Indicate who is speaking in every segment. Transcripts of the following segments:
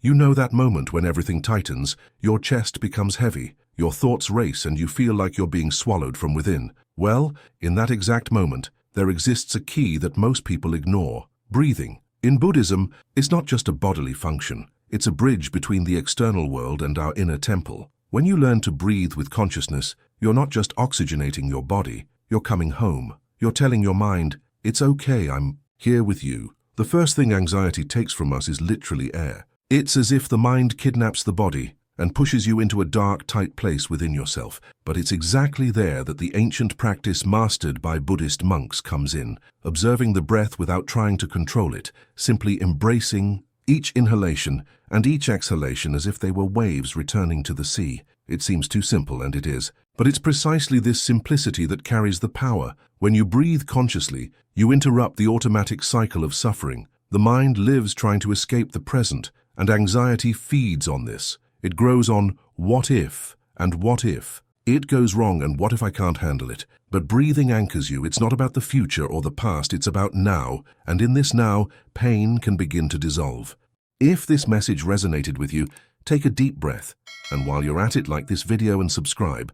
Speaker 1: You know that moment when everything tightens, your chest becomes heavy, your thoughts race and you feel like you're being swallowed from within. Well, in that exact moment, there exists a key that most people ignore: breathing. In Buddhism, it's not just a bodily function. It's a bridge between the external world and our inner temple. When you learn to breathe with consciousness, you're not just oxygenating your body, you're coming home. You're telling your mind, "It's okay, I'm here with you." The first thing anxiety takes from us is literally air. It's as if the mind kidnaps the body and pushes you into a dark, tight place within yourself. But it's exactly there that the ancient practice mastered by Buddhist monks comes in, observing the breath without trying to control it, simply embracing each inhalation and each exhalation as if they were waves returning to the sea. It seems too simple, and it is. But it's precisely this simplicity that carries the power. When you breathe consciously, you interrupt the automatic cycle of suffering. The mind lives trying to escape the present, and anxiety feeds on this. It grows on what if, and what if. It goes wrong, and what if I can't handle it? But breathing anchors you. It's not about the future or the past, it's about now, and in this now, pain can begin to dissolve. If this message resonated with you, take a deep breath, and while you're at it, like this video and subscribe.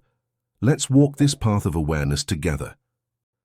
Speaker 1: Let's walk this path of awareness together.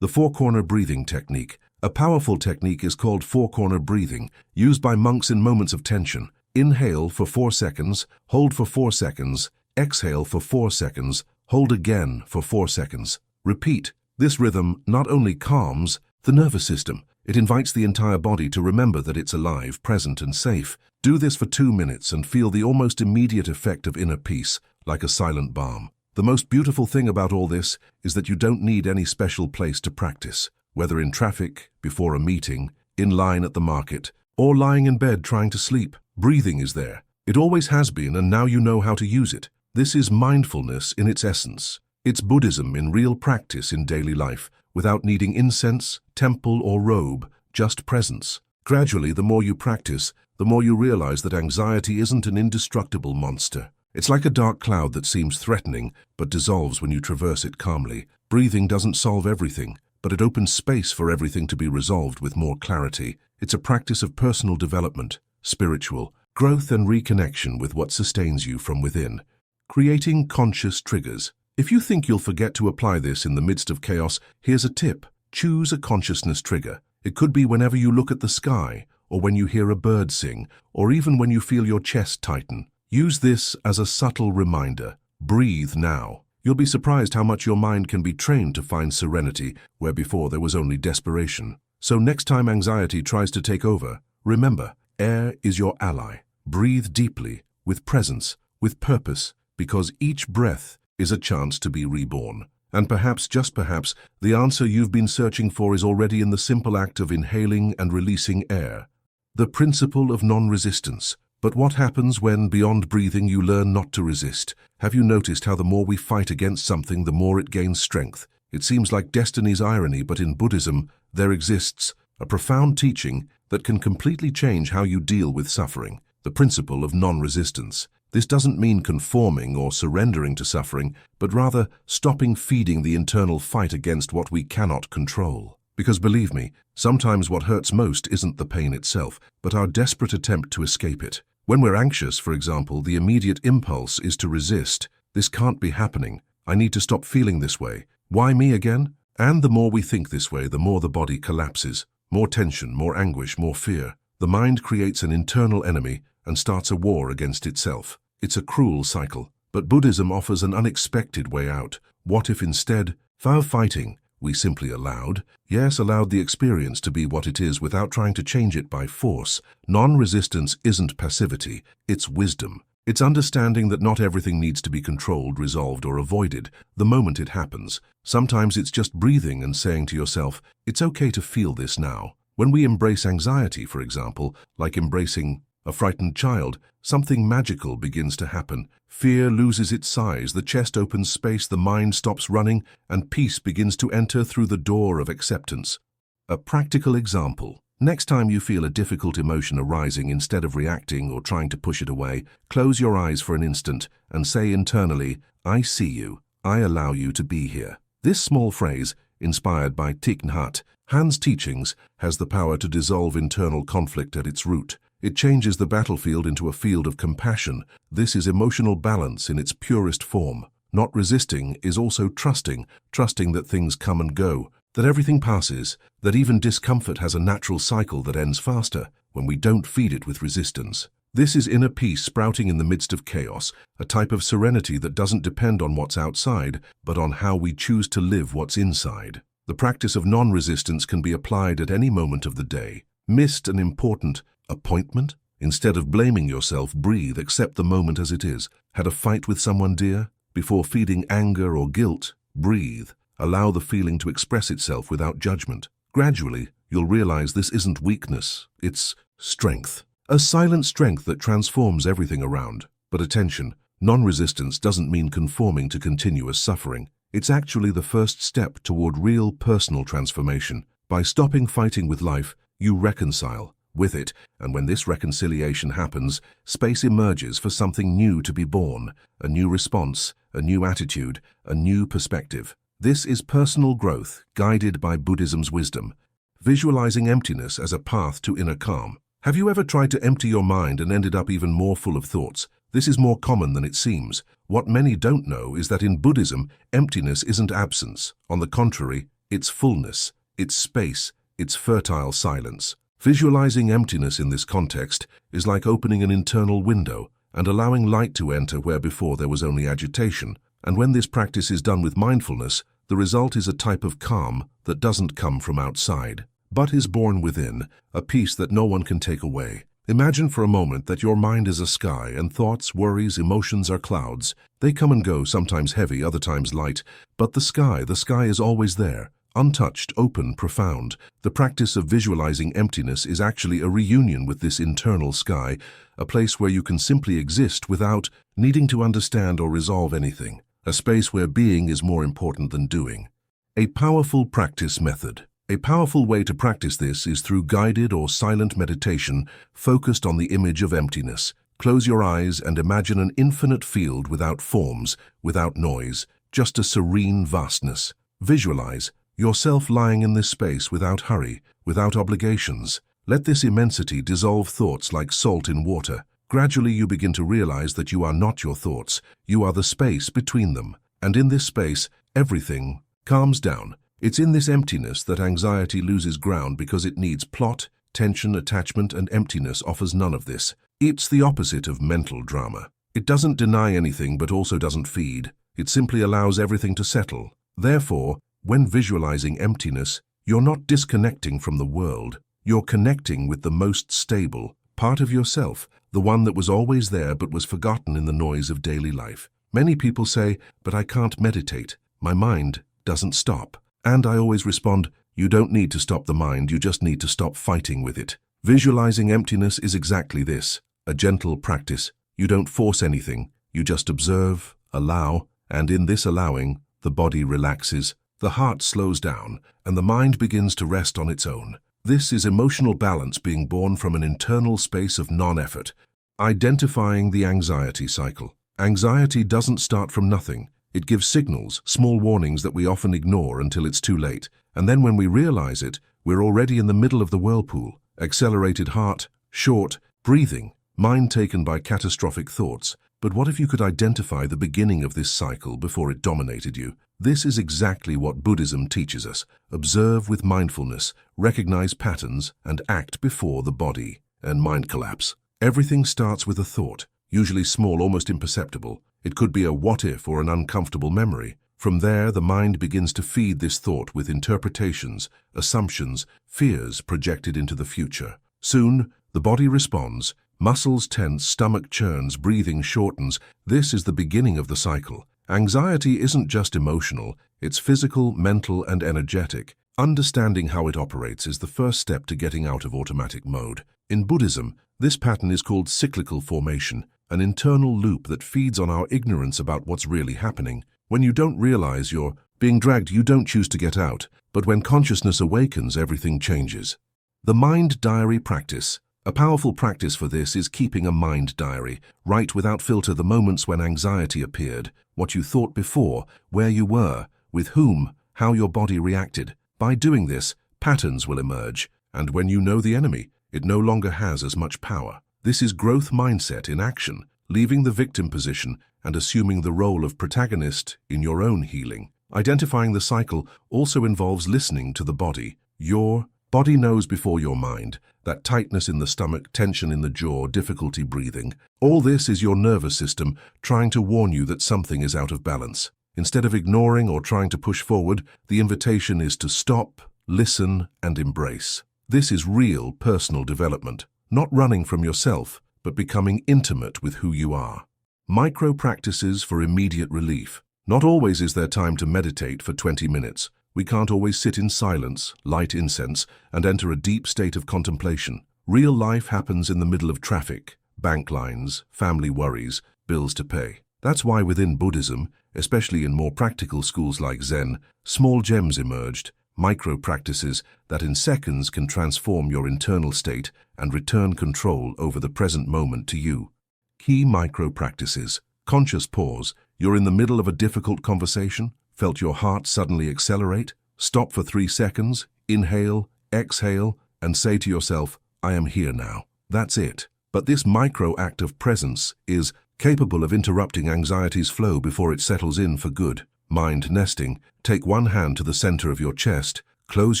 Speaker 1: The four-corner breathing technique. A powerful technique is called four-corner breathing, used by monks in moments of tension. Inhale for 4 seconds, hold for 4 seconds, exhale for 4 seconds, hold again for 4 seconds. Repeat. This rhythm not only calms the nervous system, it invites the entire body to remember that it's alive, present, and safe. Do this for 2 minutes and feel the almost immediate effect of inner peace, like a silent balm. The most beautiful thing about all this is that you don't need any special place to practice, whether in traffic, before a meeting, in line at the market, or lying in bed trying to sleep. Breathing is there. It always has been, and now you know how to use it. This is mindfulness in its essence. It's Buddhism in real practice in daily life, without needing incense, temple, or robe, just presence. Gradually, the more you practice, the more you realize that anxiety isn't an indestructible monster. It's like a dark cloud that seems threatening, but dissolves when you traverse it calmly. Breathing doesn't solve everything, but it opens space for everything to be resolved with more clarity. It's a practice of personal development, spiritual growth, and reconnection with what sustains you from within. Creating conscious triggers. If you think you'll forget to apply this in the midst of chaos, here's a tip. Choose a consciousness trigger. It could be whenever you look at the sky, or when you hear a bird sing, or even when you feel your chest tighten. Use this as a subtle reminder. Breathe now. You'll be surprised how much your mind can be trained to find serenity where before there was only desperation. So next time anxiety tries to take over, remember, air is your ally. Breathe deeply, with presence, with purpose, because each breath is a chance to be reborn. And perhaps, just perhaps, the answer you've been searching for is already in the simple act of inhaling and releasing air. The principle of non-resistance. But what happens when, beyond breathing, you learn not to resist? Have you noticed how the more we fight against something, the more it gains strength? It seems like destiny's irony, but in Buddhism, there exists a profound teaching that can completely change how you deal with suffering. The principle of non-resistance. This doesn't mean conforming or surrendering to suffering, but rather stopping feeding the internal fight against what we cannot control. Because believe me, sometimes what hurts most isn't the pain itself, but our desperate attempt to escape it. When we're anxious, for example, the immediate impulse is to resist. This can't be happening. I need to stop feeling this way. Why me again? And the more we think this way, the more the body collapses. More tension, more anguish, more fear. The mind creates an internal enemy and starts a war against itself. It's a cruel cycle. But Buddhism offers an unexpected way out. What if instead of fighting, we simply allowed the experience to be what it is without trying to change it by force? Non-resistance isn't passivity, it's wisdom. It's understanding that not everything needs to be controlled, resolved, or avoided the moment it happens. Sometimes it's just breathing and saying to yourself, it's okay to feel this now. When we embrace anxiety, for example, like embracing a frightened child, something magical begins to happen. Fear loses its size, the chest opens space, the mind stops running, and peace begins to enter through the door of acceptance. A practical example. Next time you feel a difficult emotion arising, instead of reacting or trying to push it away, close your eyes for an instant and say internally, I see you, I allow you to be here. This small phrase, inspired by Thich Nhat Hanh's teachings, has the power to dissolve internal conflict at its root. It changes the battlefield into a field of compassion. This is emotional balance in its purest form. Not resisting is also trusting that things come and go, that everything passes, that even discomfort has a natural cycle that ends faster when we don't feed it with resistance. This is inner peace sprouting in the midst of chaos, a type of serenity that doesn't depend on what's outside, but on how we choose to live what's inside. The practice of non-resistance can be applied at any moment of the day. Missed an important appointment? Instead of blaming yourself, breathe, accept the moment as it is. Had a fight with someone dear? Before feeding anger or guilt, breathe. Allow the feeling to express itself without judgment. Gradually, you'll realize this isn't weakness, it's strength. A silent strength that transforms everything around. But attention, non-resistance doesn't mean conforming to continuous suffering. It's actually the first step toward real personal transformation. By stopping fighting with life, you reconcile with it, and when this reconciliation happens, space emerges for something new to be born, a new response, a new attitude, a new perspective. This is personal growth, guided by Buddhism's wisdom, visualizing emptiness as a path to inner calm. Have you ever tried to empty your mind and ended up even more full of thoughts? This is more common than it seems. What many don't know is that in Buddhism, emptiness isn't absence. On the contrary, it's fullness, it's space, it's fertile silence. Visualizing emptiness in this context is like opening an internal window and allowing light to enter where before there was only agitation. And when this practice is done with mindfulness, the result is a type of calm that doesn't come from outside, but is born within, a peace that no one can take away. Imagine for a moment that your mind is a sky and thoughts, worries, emotions are clouds. They come and go, sometimes heavy, other times light, but the sky is always there, untouched, open, profound. The practice of visualizing emptiness is actually a reunion with this internal sky, a place where you can simply exist without needing to understand or resolve anything, a space where being is more important than doing. A powerful practice method. A powerful way to practice this is through guided or silent meditation focused on the image of emptiness. Close your eyes and imagine an infinite field without forms, without noise, just a serene vastness. Visualize yourself lying in this space without hurry, without obligations. Let this immensity dissolve thoughts like salt in water. Gradually you begin to realize that you are not your thoughts, you are the space between them. And in this space, everything calms down. It's in this emptiness that anxiety loses ground because it needs plot, tension, attachment, and emptiness offers none of this. It's the opposite of mental drama. It doesn't deny anything but also doesn't feed. It simply allows everything to settle. Therefore, when visualizing emptiness, you're not disconnecting from the world. You're connecting with the most stable part of yourself, the one that was always there but was forgotten in the noise of daily life. Many people say, "But I can't meditate. My mind doesn't stop." And I always respond, you don't need to stop the mind, you just need to stop fighting with it. Visualizing emptiness is exactly this, a gentle practice. You don't force anything, you just observe, allow, and in this allowing, the body relaxes, the heart slows down, and the mind begins to rest on its own. This is emotional balance being born from an internal space of non-effort. Identifying the anxiety cycle. Anxiety doesn't start from nothing. It gives signals, small warnings that we often ignore until it's too late. And then when we realize it, we're already in the middle of the whirlpool. Accelerated heart, short, breathing, mind taken by catastrophic thoughts. But what if you could identify the beginning of this cycle before it dominated you? This is exactly what Buddhism teaches us. Observe with mindfulness, recognize patterns, and act before the body and mind collapse. Everything starts with a thought, usually small, almost imperceptible. It could be a what-if or an uncomfortable memory. From there, the mind begins to feed this thought with interpretations, assumptions, fears projected into the future. Soon, the body responds. Muscles tense, stomach churns, breathing shortens. This is the beginning of the cycle. Anxiety isn't just emotional, it's physical, mental, and energetic. Understanding how it operates is the first step to getting out of automatic mode. In Buddhism, this pattern is called cyclical formation, an internal loop that feeds on our ignorance about what's really happening. When you don't realize you're being dragged, you don't choose to get out. But when consciousness awakens, everything changes. The mind diary practice. A powerful practice for this is keeping a mind diary. Write without filter the moments when anxiety appeared, what you thought before, where you were, with whom, how your body reacted. By doing this, patterns will emerge. And when you know the enemy, it no longer has as much power. This is growth mindset in action, leaving the victim position and assuming the role of protagonist in your own healing. Identifying the cycle also involves listening to the body. Your body knows before your mind. That tightness in the stomach, tension in the jaw, difficulty breathing. All this is your nervous system trying to warn you that something is out of balance. Instead of ignoring or trying to push forward, the invitation is to stop, listen, and embrace. This is real personal development, not running from yourself, but becoming intimate with who you are. Micro practices for immediate relief. Not always is there time to meditate for 20 minutes. We can't always sit in silence, light incense, and enter a deep state of contemplation. Real life happens in the middle of traffic, bank lines, family worries, bills to pay. That's why within Buddhism, especially in more practical schools like Zen, small gems emerged, micro practices that in seconds can transform your internal state and return control over the present moment to you. Key micro practices. Conscious pause. You're in the middle of a difficult conversation. Felt your heart suddenly accelerate? Stop for 3 seconds, inhale, exhale, and say to yourself, I am here now. That's it. But this micro act of presence is capable of interrupting anxiety's flow before it settles in for good. Mind nesting. Take one hand to the center of your chest, close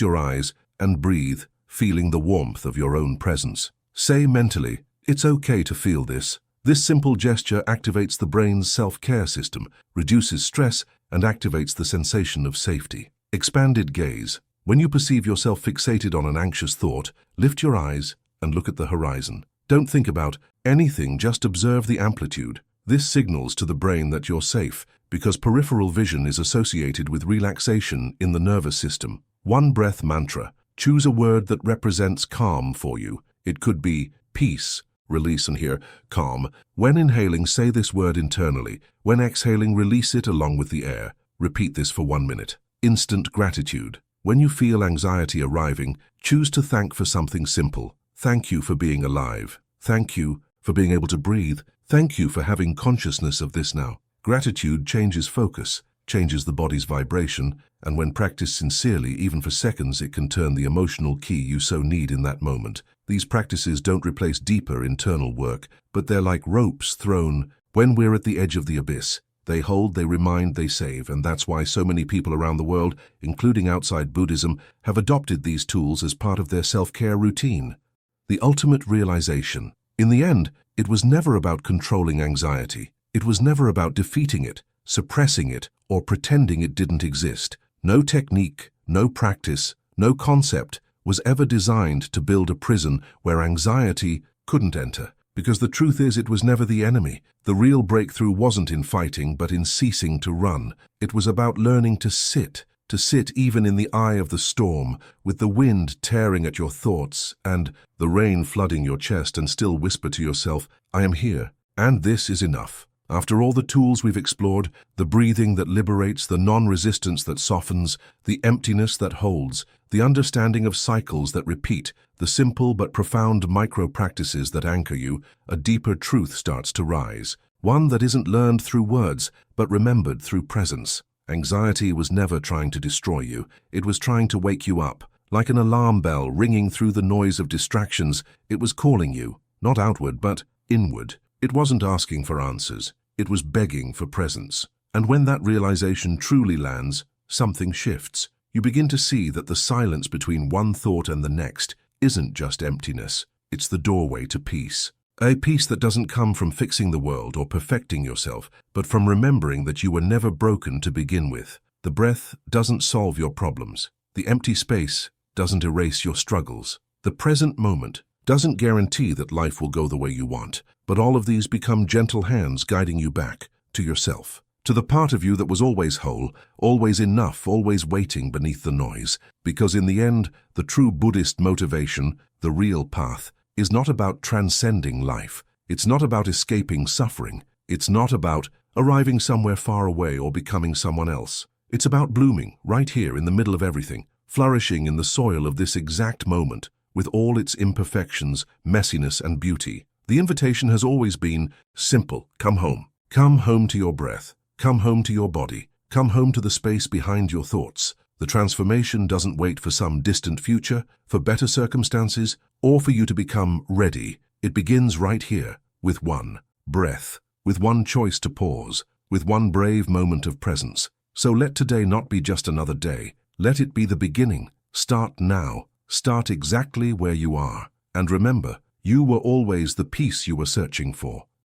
Speaker 1: your eyes, and breathe, feeling the warmth of your own presence. Say mentally, it's okay to feel this. This simple gesture activates the brain's self-care system, reduces stress, and activates the sensation of safety. Expanded gaze. When you perceive yourself fixated on an anxious thought, lift your eyes and look at the horizon. Don't think about anything, just observe the amplitude. This signals to the brain that you're safe, because peripheral vision is associated with relaxation in the nervous system. One breath mantra. Choose a word that represents calm for you. It could be peace. Release and here, calm. When inhaling, say this word internally. When exhaling, release it along with the air. Repeat this for 1 minute. Instant gratitude. When you feel anxiety arriving, choose to thank for something simple. Thank you for being alive. Thank you for being able to breathe. Thank you for having consciousness of this now. Gratitude changes focus, changes the body's vibration, and when practiced sincerely, even for seconds, it can turn the emotional key you so need in that moment. These practices don't replace deeper internal work, but they're like ropes thrown when we're at the edge of the abyss. They hold, they remind, they save, and that's why so many people around the world, including outside Buddhism, have adopted these tools as part of their self-care routine. The ultimate realization. In the end, it was never about controlling anxiety. It was never about defeating it, suppressing it, or pretending it didn't exist. No technique, no practice, no concept was ever designed to build a prison where anxiety couldn't enter. Because the truth is, it was never the enemy. The real breakthrough wasn't in fighting, but in ceasing to run. It was about learning to sit even in the eye of the storm, with the wind tearing at your thoughts and the rain flooding your chest, and still whisper to yourself, I am here, and this is enough. After all the tools we've explored, the breathing that liberates, the non-resistance that softens, the emptiness that holds, the understanding of cycles that repeat, the simple but profound micro-practices that anchor you, a deeper truth starts to rise. One that isn't learned through words, but remembered through presence. Anxiety was never trying to destroy you. It was trying to wake you up. Like an alarm bell ringing through the noise of distractions, it was calling you, not outward, but inward. It wasn't asking for answers. It was begging for presence. And when that realization truly lands, something shifts. You begin to see that the silence between one thought and the next isn't just emptiness. It's the doorway to peace. A peace that doesn't come from fixing the world or perfecting yourself, but from remembering that you were never broken to begin with. The breath doesn't solve your problems. The empty space doesn't erase your struggles. The present moment doesn't guarantee that life will go the way you want, but all of these become gentle hands guiding you back to yourself, to the part of you that was always whole, always enough, always waiting beneath the noise. Because in the end, the true Buddhist motivation, the real path, is not about transcending life. It's not about escaping suffering. It's not about arriving somewhere far away or becoming someone else. It's about blooming right here in the middle of everything, flourishing in the soil of this exact moment, with all its imperfections, messiness, and beauty. The invitation has always been simple. Come home. Come home to your breath. Come home to your body. Come home to the space behind your thoughts. The transformation doesn't wait for some distant future, for better circumstances, or for you to become ready. It begins right here, with one breath, with one choice to pause, with one brave moment of presence. So let today not be just another day. Let it be the beginning. Start now. Start exactly where you are. And remember, you were always the peace you were searching for.